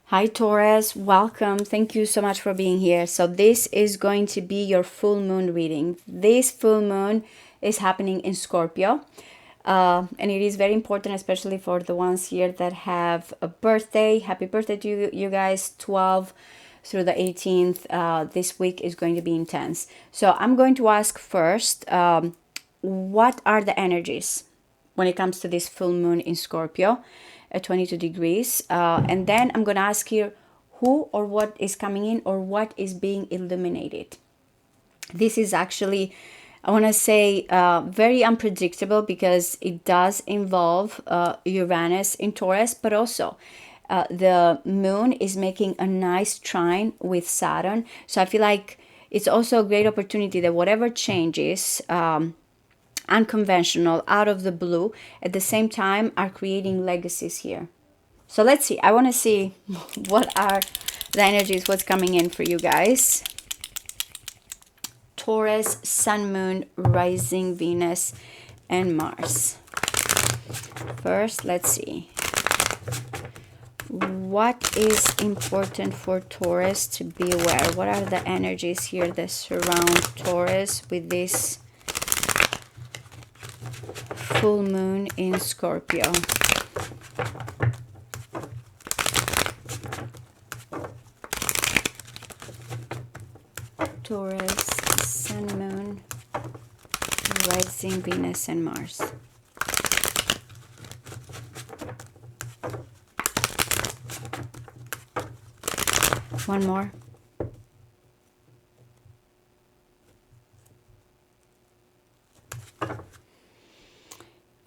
Hi Taurus, welcome. Thank you so much for being here. So this is going to be your full moon reading. This full moon is happening in Scorpio. And it is very important, especially for the ones here that have a birthday. Happy birthday to you guys, 12 through the 18th. This week is going to be intense. So I'm going to ask first, what are the energies when it comes to this full moon in Scorpio at 22 degrees? And then I'm going to ask you who or what is coming in or what is being illuminated. This is actually, I want to say, very unpredictable because it does involve Uranus in Taurus, but also the moon is making a nice trine with Saturn. So I feel like it's also a great opportunity that whatever changes, unconventional, out of the blue, at the same time are creating legacies here. So let's see. I want to see what are the energies, what's coming in for you guys. Taurus, Sun, Moon, Rising, Venus, and Mars. First, let's see. What is important for Taurus to be aware? What are the energies here that surround Taurus with this full moon in Scorpio? Taurus, Sun, Moon, Rising, Venus, and Mars. One more.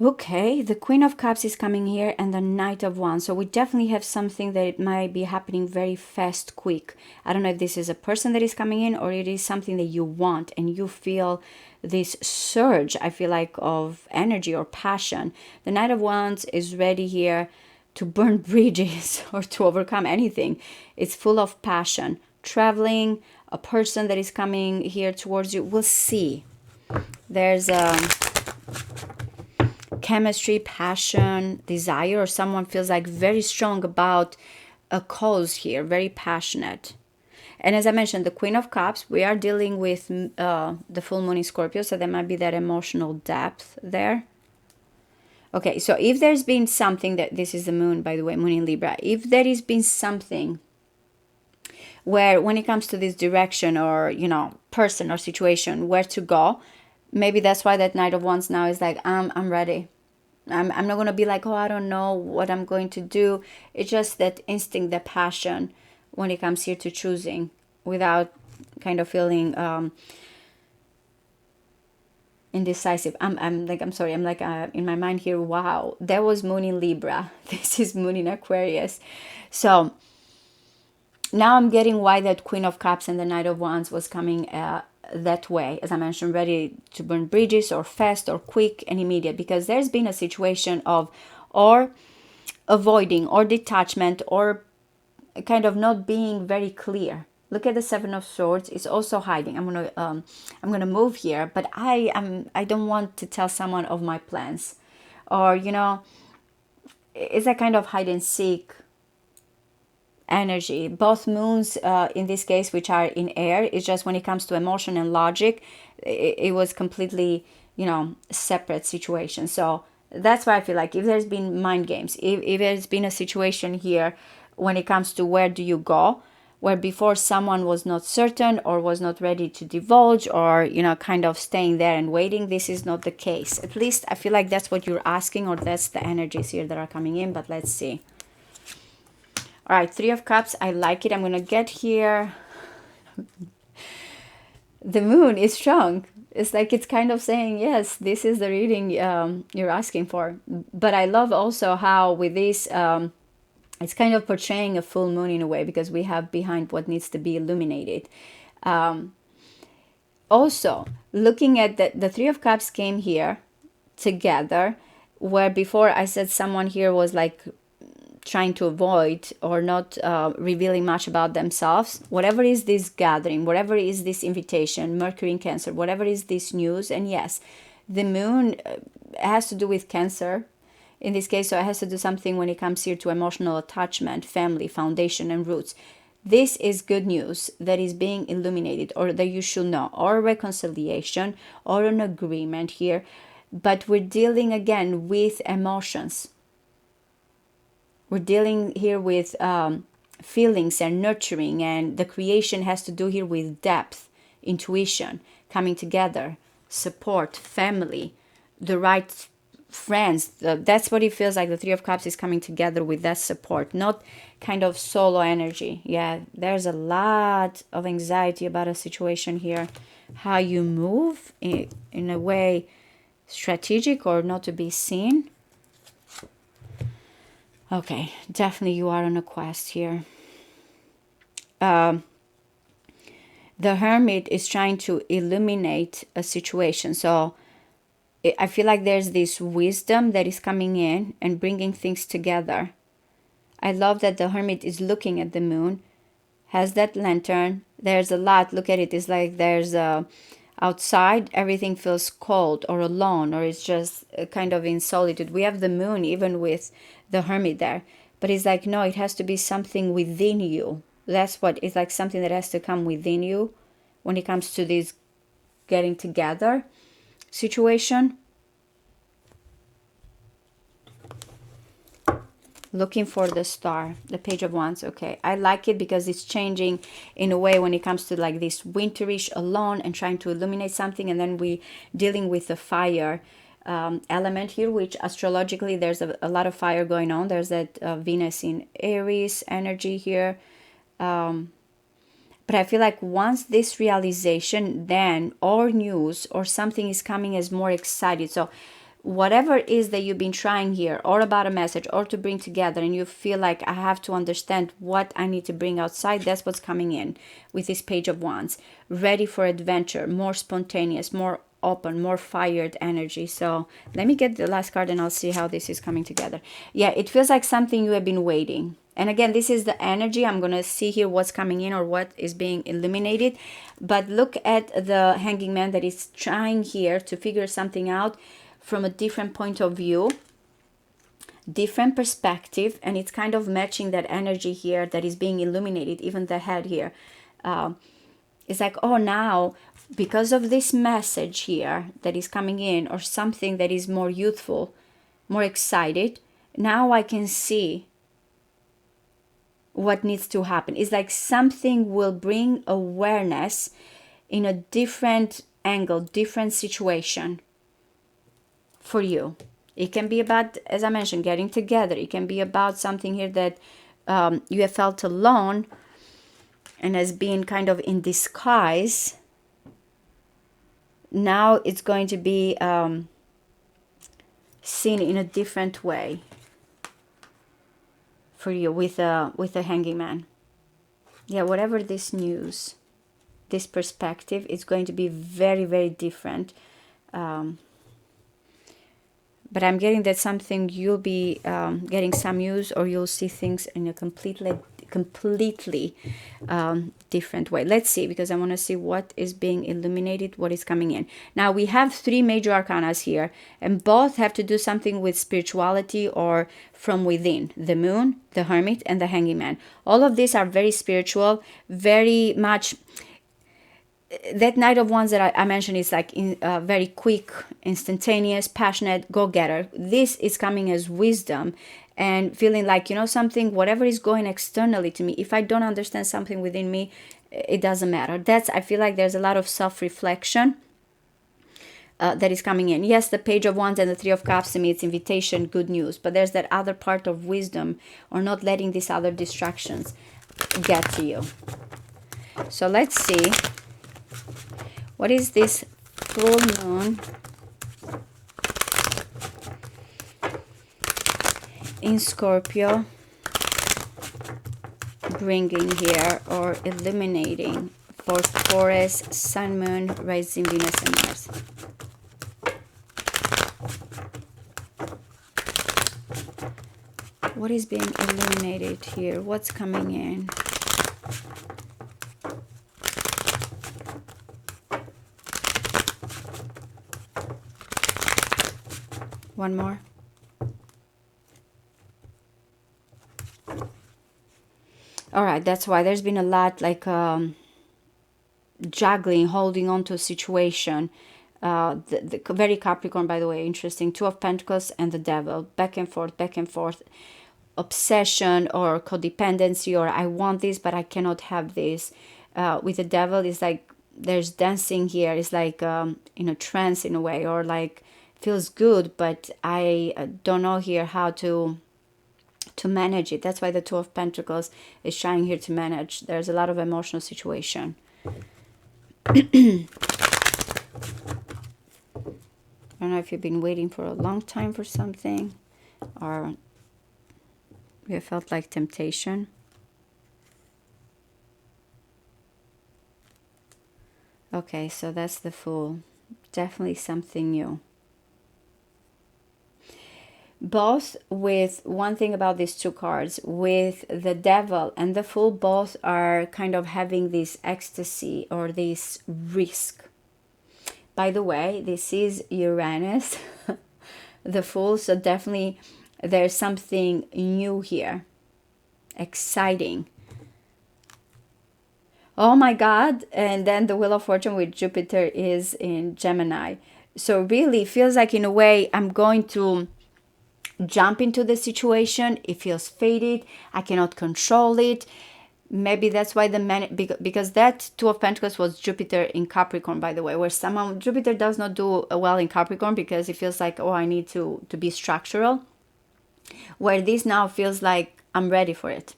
Okay, the Queen of Cups is coming here and the Knight of Wands. So we definitely have something that it might be happening very fast, quick. I don't know if this is a person that is coming in or it is something that you want and you feel this surge, I feel like, of energy or passion. The Knight of Wands is ready here to burn bridges or to overcome anything. It's full of passion. Traveling, a person that is coming here towards you. We'll see. There's chemistry, passion, desire, or someone feels like very strong about a cause here, very passionate. And as I mentioned, the Queen of Cups, we are dealing with the full moon in Scorpio, so there might be that emotional depth there. Okay, so if there's been something that, this is the moon, by the way, moon in Libra, if there has been something where when it comes to this direction or, person or situation, where to go, maybe that's why that Knight of Wands now is like, I'm ready. I'm not going to be like, oh, I don't know what I'm going to do. It's just that instinct, that passion when it comes here to choosing without kind of feeling indecisive. I'm sorry. I'm like in my mind here. Wow, that was moon in Libra. This is moon in Aquarius. So now I'm getting why that Queen of Cups and the Knight of Wands was coming that way, as I mentioned, ready to burn bridges or fast or quick and immediate, because there's been a situation of or avoiding or detachment or kind of not being very clear. Look at the Seven of Swords. It's also hiding. I'm gonna move here, but I don't want to tell someone of my plans, or it's a kind of hide and seek energy. Both moons in this case, which are in air, it's just when it comes to emotion and logic, it was completely separate situation. So that's why I feel like if there's been mind games, if there's been a situation here when it comes to where do you go, where before someone was not certain or was not ready to divulge or kind of staying there and waiting, this is not the case. At least I feel like that's what you're asking, or that's the energies here that are coming in. But let's see. All right, Three of Cups, I like it. I'm going to get here. The moon is strong. It's like it's kind of saying, yes, this is the reading you're asking for. But I love also how with this, it's kind of portraying a full moon in a way, because we have behind what needs to be illuminated. Also, looking at the Three of Cups came here together, where before I said someone here was like trying to avoid or not revealing much about themselves. Whatever is this gathering, whatever is this invitation, Mercury in Cancer, whatever is this news, and yes, the moon has to do with Cancer. in this case, so it has to do something when it comes here to emotional attachment, family, foundation, and roots. This is good news that is being illuminated, or that you should know, or reconciliation, or an agreement here. But we're dealing again with emotions. We're dealing here with feelings and nurturing, and the creation has to do here with depth, intuition, coming together, support, family, the right friends. That's what it feels like. The Three of Cups is coming together with that support, not kind of solo energy. Yeah, there's a lot of anxiety about a situation here. How you move in a way strategic or not to be seen. Okay, definitely you are on a quest here. The Hermit is trying to illuminate a situation. So I feel like there's this wisdom that is coming in and bringing things together. I love that the Hermit is looking at the moon, has that lantern. There's a lot. Look at it. It's like there's outside, everything feels cold or alone, or it's just kind of in solitude. We have the moon even with the Hermit there. But it's like, no, it has to be something within you. That's what it's like, something that has to come within you when it comes to this getting together situation. Looking for the star, the Page of Wands. Okay, I like it because it's changing in a way when it comes to like this winterish alone and trying to illuminate something, and then we dealing with the fire element here, which astrologically there's a lot of fire going on. There's that Venus in Aries energy here. But I feel like once this realization, then or news or something is coming as more excited. So whatever it is that you've been trying here, or about a message, or to bring together, and you feel like I have to understand what I need to bring outside, that's what's coming in with this Page of Wands. Ready for adventure, more spontaneous, more open, more fired energy. So let me get the last card and I'll see how this is coming together. Yeah, it feels like something you have been waiting. And again, this is the energy. I'm going to see here what's coming in or what is being illuminated. But look at the Hanging Man that is trying here to figure something out from a different point of view, different perspective, and it's kind of matching that energy here that is being illuminated, even the head here. It's like, oh, now because of this message here that is coming in, or something that is more youthful, more excited, now I can see what needs to happen. It's like something will bring awareness in a different angle, different situation for you. It can be about, as I mentioned, getting together. It can be about something here that you have felt alone and has been kind of in disguise. Now it's going to be seen in a different way for you with a Hanging Man. Yeah, whatever this news, this perspective, is going to be very, very different. But I'm getting that something you'll be getting some news, or you'll see things in a completely different way. Let's see, because I want to see what is being illuminated, what is coming in. Now we have three major arcanas here, and both have to do something with spirituality or from within. The Moon, the Hermit, and the Hanging Man. All of these are very spiritual, very much. That Knight of Wands that I mentioned is like very quick, instantaneous, passionate, go-getter. This is coming as wisdom and feeling like, you know, something, whatever is going externally to me, if I don't understand something within me, it doesn't matter. I feel like there's a lot of self-reflection that is coming in. Yes, the Page of Wands and the Three of Cups, to me, it's invitation, good news. But there's that other part of wisdom, or not letting these other distractions get to you. So let's see. What is this full moon in Scorpio bringing here, or eliminating, for Taurus, Sun, Moon, Rising, Venus, and Mars? What is being eliminated here? What's coming in? One more. All right, that's why there's been a lot like juggling, holding on to a situation. The very Capricorn, by the way, interesting. Two of Pentacles and the Devil, back and forth, back and forth. Obsession or codependency, or I want this but I cannot have this. With the Devil, it's like there's dancing here. It's like in a trance in a way, or like feels good, but I don't know here how to manage it. That's why the Two of Pentacles is shining here to manage. There's a lot of emotional situation. I don't know if you've been waiting for a long time for something, or you felt like temptation. Okay, so that's the Fool. Definitely something new. Both with one thing about these two cards, with the Devil and the Fool, both are kind of having this ecstasy or this risk. By the way, this is Uranus, the Fool, so definitely there's something new here, exciting. Oh my God. And then the Wheel of Fortune with Jupiter is in Gemini. So really feels like in a way I'm going to jump into the situation. It feels fated. I cannot control it. Maybe that's why the man, because that Two of Pentacles was Jupiter in Capricorn, by the way, where someone, Jupiter does not do well in Capricorn because it feels like, oh, I need to be structural. Where this now feels like I'm ready for it.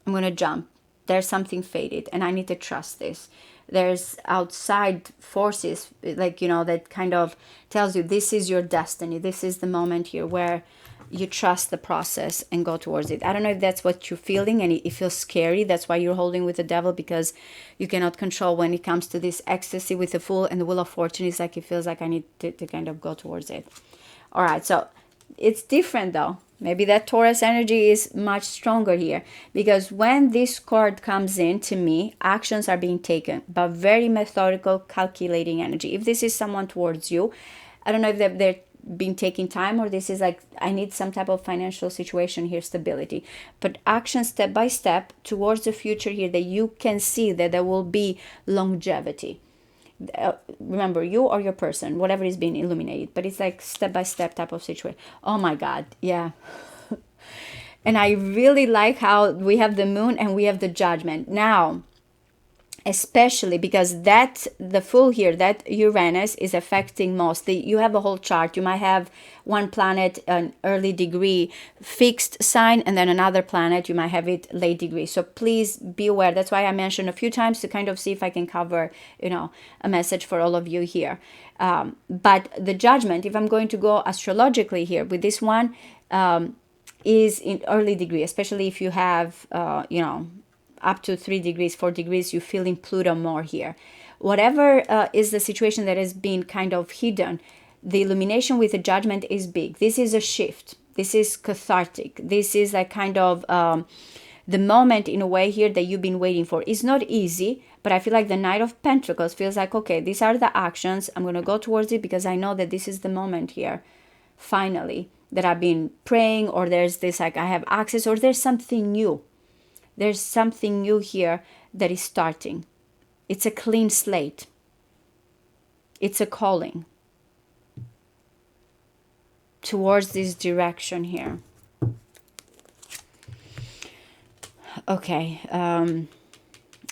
I'm going to jump. There's something fated and I need to trust this. There's outside forces, like, that kind of tells you this is your destiny. This is the moment here where you trust the process and go towards it. I don't know if that's what you're feeling and it feels scary. That's why you're holding with the Devil, because you cannot control when it comes to this ecstasy with the Fool and the Wheel of Fortune. It's like it feels like I need to kind of go towards it. All right, so it's different though. Maybe that Taurus energy is much stronger here, because when this card comes in to me, actions are being taken, but very methodical, calculating energy. If this is someone towards you, I don't know if they're been taking time, or this is like I need some type of financial situation here, stability, but action step by step towards the future here, that you can see that there will be longevity. Remember, you or your person, whatever is being illuminated, but it's like step by step type of situation. Oh my God, yeah. And I really like how we have the Moon and we have the Judgment now, especially because that the Fool here, that Uranus is affecting mostly. You have a whole chart. You might have one planet an early degree fixed sign, and then another planet you might have it late degree. So please be aware. That's why I mentioned a few times to kind of see if I can cover a message for all of you here. But the Judgment, if I'm going to go astrologically here with this one, is in early degree, especially if you have up to 3 degrees, 4 degrees, you feel in Pluto more here. Whatever is the situation that has been kind of hidden, the illumination with the Judgment is big. This is a shift. This is cathartic. This is a kind of the moment in a way here that you've been waiting for. It's not easy, but I feel like the Knight of Pentacles feels like, okay, these are the actions. I'm going to go towards it because I know that this is the moment here, finally, that I've been praying, or there's this, like I have access, or there's something new. There's something new here that is starting. It's a clean slate. It's a calling towards this direction here. Okay.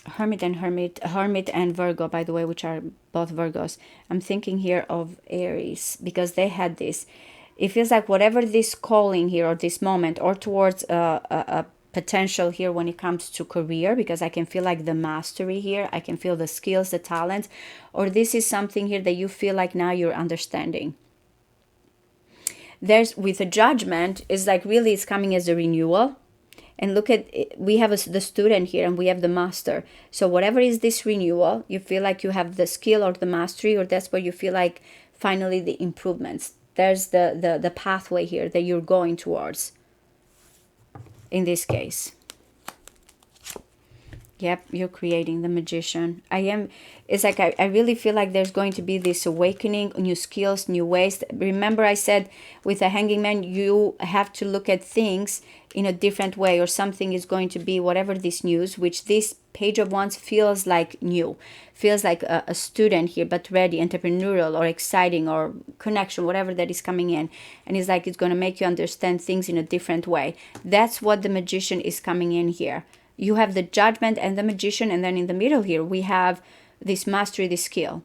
Hermit and Virgo, by the way, which are both Virgos. I'm thinking here of Aries, because they had this. It feels like whatever this calling here, or this moment, or towards a potential here when it comes to career, because I can feel like the mastery here. I can feel the skills, the talents, or this is something here that you feel like now you're understanding. There's with a Judgment, is like really it's coming as a renewal. And look at it, we have the student here and we have the master. So whatever is this renewal, you feel like you have the skill or the mastery, or that's where you feel like finally the improvements. There's the pathway here that you're going towards. In this case, Yep, you're creating the magician. It's like I really feel like there's going to be this awakening, new skills, new ways. Remember, I said with a hanging man, you have to look at things in a different way, or something is going to be whatever this news, which this Page of Wands feels like new, feels like a student here, but ready, entrepreneurial or exciting or connection, whatever that is coming in. And it's like it's going to make you understand things in a different way. That's what the magician is coming in here. You have the judgment and the magician, and then in the middle here we have this mastery, this skill.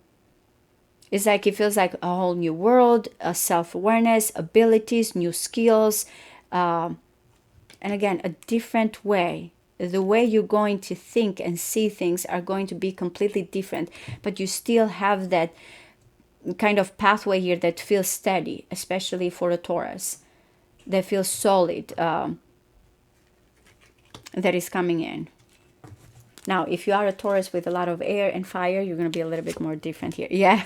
It's like it feels like a whole new world, a self-awareness, abilities, new skills, and again, a different way. The way you're going to think and see things are going to be completely different, but you still have that kind of pathway here that feels steady, especially for a Taurus, that feels solid, that is coming in. Now, if you are a Taurus with a lot of air and fire, you're going to be a little bit more different here. Yeah.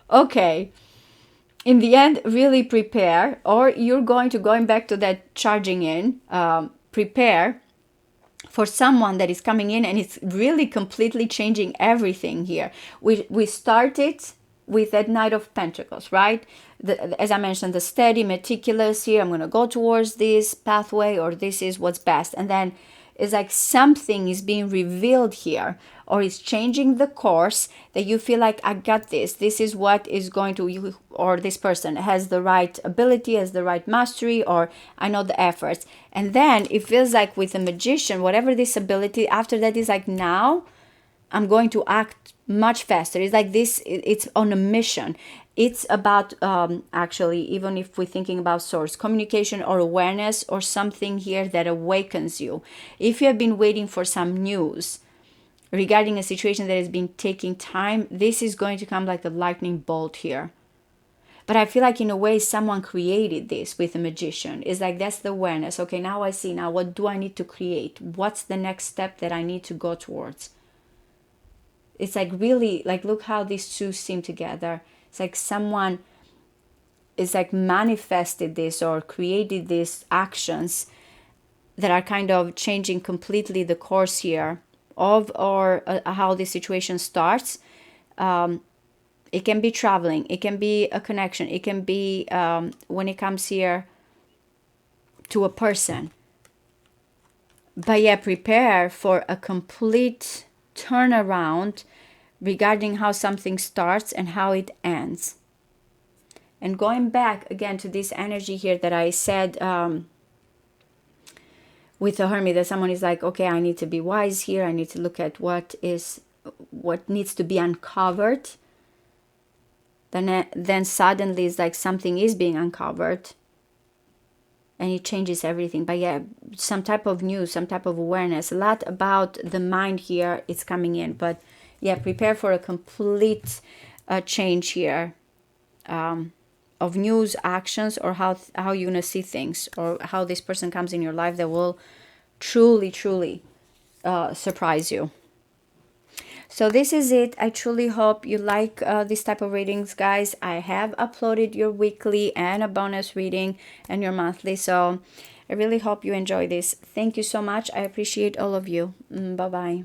Okay. In the end, really prepare, or you're going back to that charging in, prepare for someone that is coming in and it's really completely changing everything here. We started with that Knight of Pentacles, right? As I mentioned, the steady, meticulous here. I'm going to go towards this pathway, or this is what's best. And then it's like something is being revealed here, or is changing the course that you feel like, I got this. This is what is going to, you, or this person has the right ability, has the right mastery, or I know the efforts. And then it feels like with a magician, whatever this ability, after that is like, now I'm going to act much faster. It's like this, it's on a mission. It's about, actually, even if we're thinking about source, communication or awareness, or something here that awakens you. If you have been waiting for some news regarding a situation that has been taking time, this is going to come like a lightning bolt here. But I feel like in a way someone created this with a magician. It's like that's the awareness. Okay, now I see. Now what do I need to create? What's the next step that I need to go towards? It's like really, like, look how these two seem together. It's like someone is like manifested this or created these actions that are kind of changing completely the course here of, or how this situation starts. It can be traveling, it can be a connection, it can be when it comes here to a person. But yeah, prepare for a complete turnaround regarding how something starts and how it ends. And going back again to this energy here that I said with the Hermit, that someone is like, okay, I need to be wise here, I need to look at what needs to be uncovered. Then suddenly it's like something is being uncovered and it changes everything. But yeah, some type of news, some type of awareness, a lot about the mind here is coming in. But yeah, prepare for a complete change here of news, actions, or how you're gonna see things, or how this person comes in your life that will truly surprise you. So this is it. I truly hope you like this type of readings, guys. I have uploaded your weekly and a bonus reading and your monthly. So I really hope you enjoy this. Thank you so much. I appreciate all of you. Bye-bye.